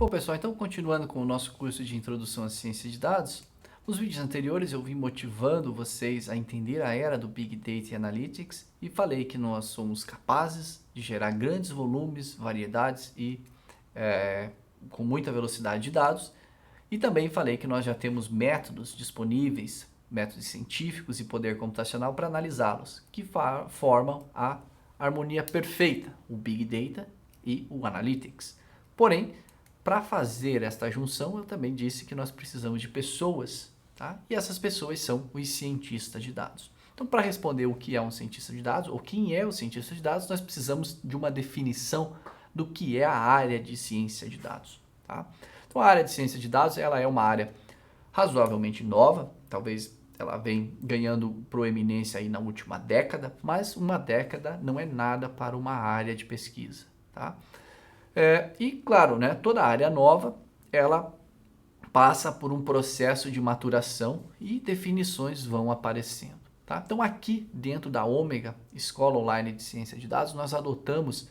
pessoal, então continuando com o nosso curso de Introdução à Ciência de Dados, nos vídeos anteriores eu vim motivando vocês a entender a era do Big Data e Analytics e falei que nós somos capazes de gerar grandes volumes, variedades e com muita velocidade de dados, e também falei que nós já temos métodos disponíveis, métodos científicos e poder computacional para analisá-los, que formam a harmonia perfeita, o Big Data e o Analytics. Porém, para fazer esta junção, eu também disse que nós precisamos de pessoas, tá? E essas pessoas são os cientistas de dados. Então, para responder o que é um cientista de dados, ou quem é o cientista de dados, nós precisamos de uma definição do que é a área de ciência de dados, tá? Então, a área de ciência de dados, ela é uma área razoavelmente nova, talvez ela vem ganhando proeminência aí na última década, mas uma década não é nada para uma área de pesquisa, tá? E claro, né, toda área nova, ela passa por um processo de maturação e definições vão aparecendo, tá? Então aqui dentro da Ômega, Escola Online de Ciência de Dados, nós adotamos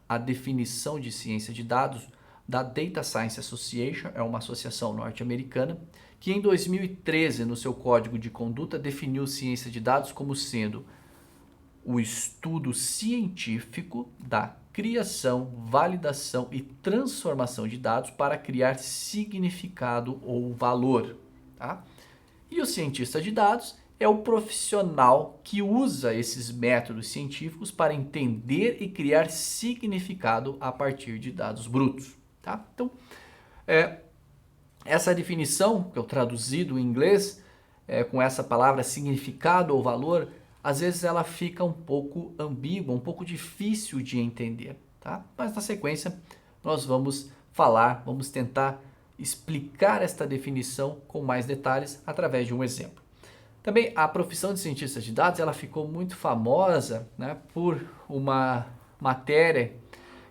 a definição de ciência de dados da Data Science Association, é uma associação norte-americana, que em 2013, no seu código de conduta, definiu ciência de dados como sendo o estudo científico da criação, validação e transformação de dados para criar significado ou valor, tá? E o cientista de dados é o profissional que usa esses métodos científicos para entender e criar significado a partir de dados brutos, tá? Então, essa definição, que eu traduzi do inglês, com essa palavra significado ou valor, às vezes ela fica um pouco ambígua, um pouco difícil de entender, tá? Mas na sequência nós vamos vamos tentar explicar esta definição com mais detalhes através de um exemplo. Também a profissão de cientista de dados, ela ficou muito famosa, né, por uma matéria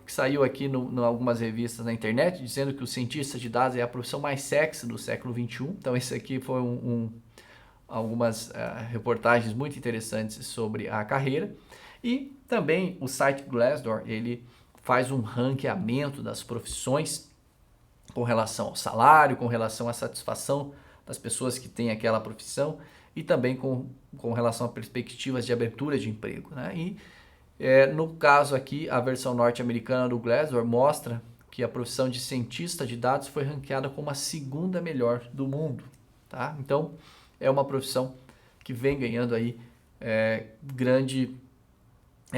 que saiu aqui em algumas revistas na internet, dizendo que o cientista de dados é a profissão mais sexy do século XXI. Então esse aqui foi algumas reportagens muito interessantes sobre a carreira. E também o site Glassdoor, ele faz um ranqueamento das profissões com relação ao salário, com relação à satisfação das pessoas que têm aquela profissão e também com relação a perspectivas de abertura de emprego, né? E no caso aqui, a versão norte-americana do Glassdoor mostra que a profissão de cientista de dados foi ranqueada como a segunda melhor do mundo, tá? Então, é uma profissão que vem ganhando aí grande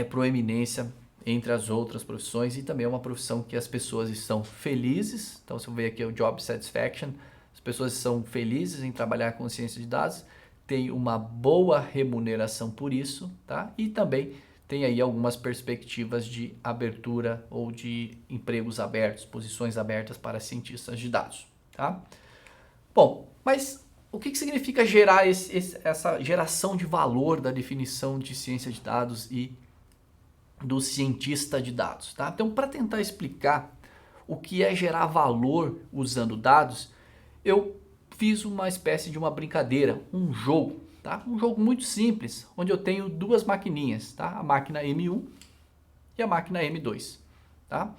proeminência entre as outras profissões e também é uma profissão que as pessoas estão felizes. Então, se eu ver aqui o Job Satisfaction, as pessoas são felizes em trabalhar com ciência de dados, tem uma boa remuneração por isso, tá? E também tem aí algumas perspectivas de abertura ou de empregos abertos, posições abertas para cientistas de dados, tá? Bom, mas o que significa gerar essa geração de valor da definição de ciência de dados e do cientista de dados, tá? Então, para tentar explicar o que é gerar valor usando dados, eu fiz uma espécie de uma brincadeira, um jogo, tá? Um jogo muito simples, onde eu tenho duas maquininhas, tá? A máquina M1 e a máquina M2, tá?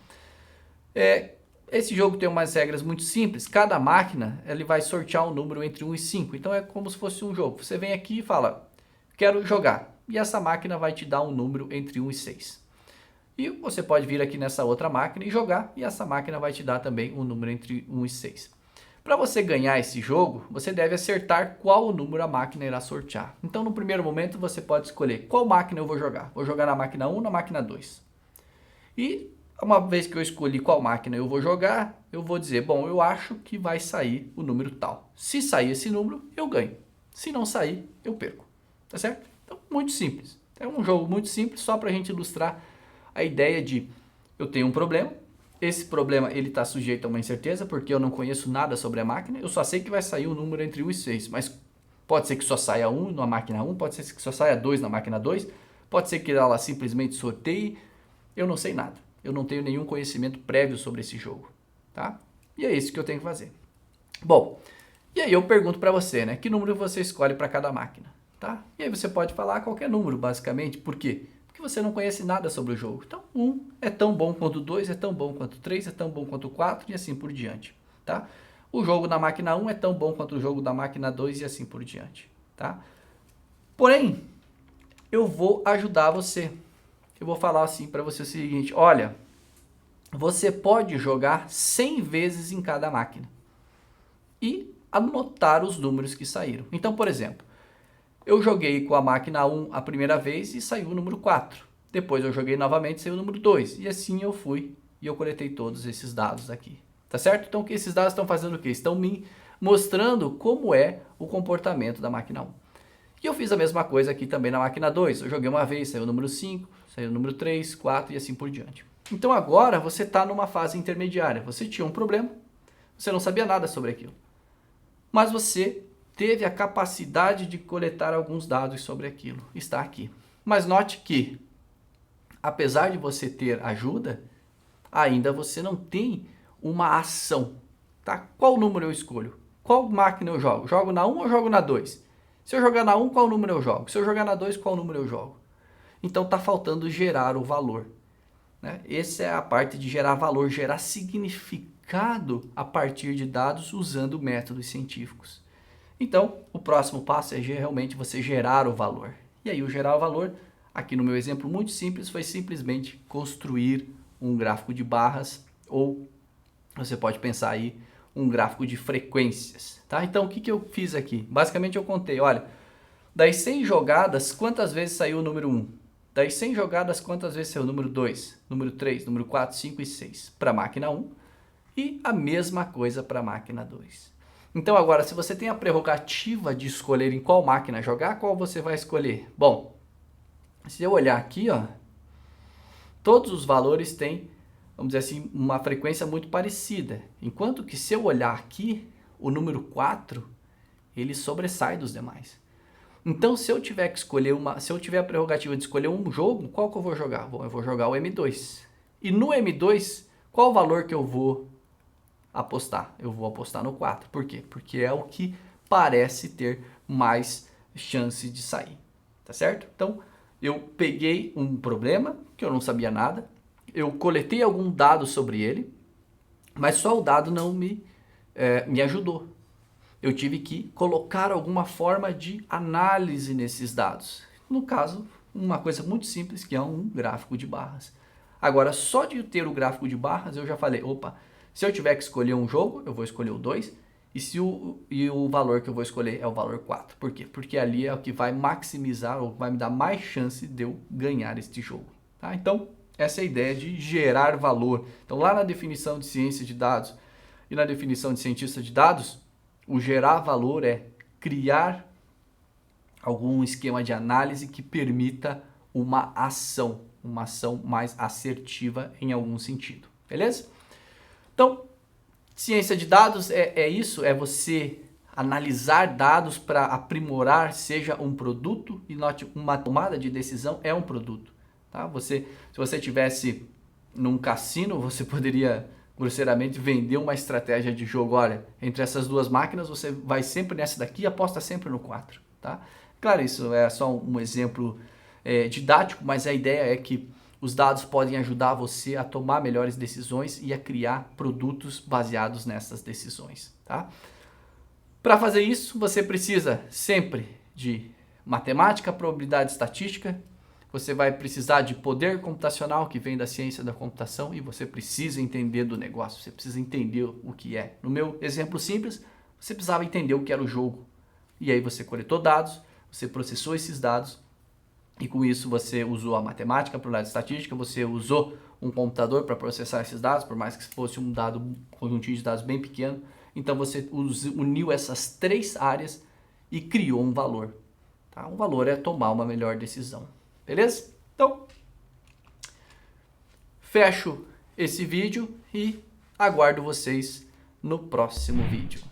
Esse jogo tem umas regras muito simples. Cada máquina ele vai sortear um número entre 1 e 5. Então é como se fosse um jogo. Você vem aqui e fala, quero jogar. E essa máquina vai te dar um número entre 1 e 6. E você pode vir aqui nessa outra máquina e jogar. E essa máquina vai te dar também um número entre 1 e 6. Para você ganhar esse jogo, você deve acertar qual o número a máquina irá sortear. Então, no primeiro momento, você pode escolher qual máquina eu vou jogar. Vou jogar na máquina 1 ou na máquina 2. E uma vez que eu escolhi qual máquina eu vou jogar, eu vou dizer, bom, eu acho que vai sair o número tal. Se sair esse número, eu ganho. Se não sair, eu perco. Tá certo? Então, muito simples. É um jogo muito simples, só para a gente ilustrar a ideia de eu tenho um problema. Esse problema ele está sujeito a uma incerteza, porque eu não conheço nada sobre a máquina. Eu só sei que vai sair um número entre 1 e 6, mas pode ser que só saia 1 na máquina 1, pode ser que só saia 2 na máquina 2, pode ser que ela simplesmente sorteie. Eu não sei nada. Eu não tenho nenhum conhecimento prévio sobre esse jogo, tá? E é isso que eu tenho que fazer. Bom, e aí eu pergunto para você, né? Que número você escolhe para cada máquina, tá? E aí você pode falar qualquer número, basicamente. Por quê? Porque que você não conhece nada sobre o jogo. Então, 1 é tão bom quanto 2, é tão bom quanto 3, é tão bom quanto 4 e assim por diante, tá? O jogo da máquina 1 é tão bom quanto o jogo da máquina 2 e assim por diante, tá? Porém, eu vou ajudar você. Eu vou falar assim para você o seguinte, olha, você pode jogar 100 vezes em cada máquina e anotar os números que saíram. Então, por exemplo, eu joguei com a máquina 1 a primeira vez e saiu o número 4. Depois eu joguei novamente e saiu o número 2. E assim eu fui e eu coletei todos esses dados aqui. Tá certo? Então esses dados estão fazendo o quê? Estão me mostrando como é o comportamento da máquina 1. E eu fiz a mesma coisa aqui também na máquina 2. Eu joguei uma vez, saiu o número 5, saiu o número 3, 4 e assim por diante. Então agora você está numa fase intermediária. Você tinha um problema, você não sabia nada sobre aquilo. Mas você teve a capacidade de coletar alguns dados sobre aquilo. Está aqui. Mas note que, apesar de você ter ajuda, ainda você não tem uma ação. Tá? Qual número eu escolho? Qual máquina eu jogo? Jogo na 1 ou jogo na 2? Se eu jogar na 1, qual número eu jogo? Se eu jogar na 2, qual número eu jogo? Então está faltando gerar o valor. Né? Essa é a parte de gerar valor, gerar significado a partir de dados usando métodos científicos. Então, o próximo passo é realmente você gerar o valor. E aí, o gerar o valor, aqui no meu exemplo muito simples, foi simplesmente construir um gráfico de barras ou você pode pensar aí um gráfico de frequências. Tá? Então, o que eu fiz aqui? Basicamente, eu contei, olha, das 100 jogadas, quantas vezes saiu o número 1? Das 100 jogadas, quantas vezes saiu o número 2, número 3, número 4, 5 e 6 para a máquina 1 e a mesma coisa para a máquina 2. Então agora, se você tem a prerrogativa de escolher em qual máquina jogar, qual você vai escolher? Bom, se eu olhar aqui, ó, todos os valores têm, vamos dizer assim, uma frequência muito parecida. Enquanto que se eu olhar aqui, o número 4, ele sobressai dos demais. Então, se eu tiver que escolher se eu tiver a prerrogativa de escolher um jogo, qual que eu vou jogar? Bom, eu vou jogar o M2. E no M2, qual o valor que eu vou apostar? Eu vou apostar no 4. Por quê? Porque é o que parece ter mais chance de sair. Tá certo? Então, eu peguei um problema que eu não sabia nada, eu coletei algum dado sobre ele, mas só o dado não me ajudou. Eu tive que colocar alguma forma de análise nesses dados. No caso, uma coisa muito simples, que é um gráfico de barras. Agora, só de ter o gráfico de barras, eu já falei, opa, se eu tiver que escolher um jogo, eu vou escolher o 2, e o valor que eu vou escolher é o valor 4. Por quê? Porque ali é o que vai maximizar, ou vai me dar mais chance de eu ganhar este jogo. Tá? Então, essa é a ideia de gerar valor. Então, lá na definição de ciência de dados e na definição de cientista de dados, o gerar valor é criar algum esquema de análise que permita uma ação mais assertiva em algum sentido, beleza? Então, ciência de dados é isso, é você analisar dados para aprimorar, seja um produto, e note, uma tomada de decisão é um produto. Tá? Se você estivesse num cassino, você poderia grosseiramente vender uma estratégia de jogo. Olha, entre essas duas máquinas você vai sempre nessa daqui e aposta sempre no 4. Tá? Claro, isso é só um exemplo didático, mas a ideia é que os dados podem ajudar você a tomar melhores decisões e a criar produtos baseados nessas decisões. Tá? Para fazer isso, você precisa sempre de matemática, probabilidade, estatística. Você vai precisar de poder computacional, que vem da ciência da computação, e você precisa entender do negócio, você precisa entender o que é. No meu exemplo simples, você precisava entender o que era o jogo. E aí você coletou dados, você processou esses dados, e com isso você usou a matemática, a probabilidade estatística, você usou um computador para processar esses dados, por mais que fosse um conjuntinho de dados bem pequeno. Então você uniu essas três áreas e criou um valor. Tá? Um valor é tomar uma melhor decisão. Beleza? Então, fecho esse vídeo e aguardo vocês no próximo vídeo.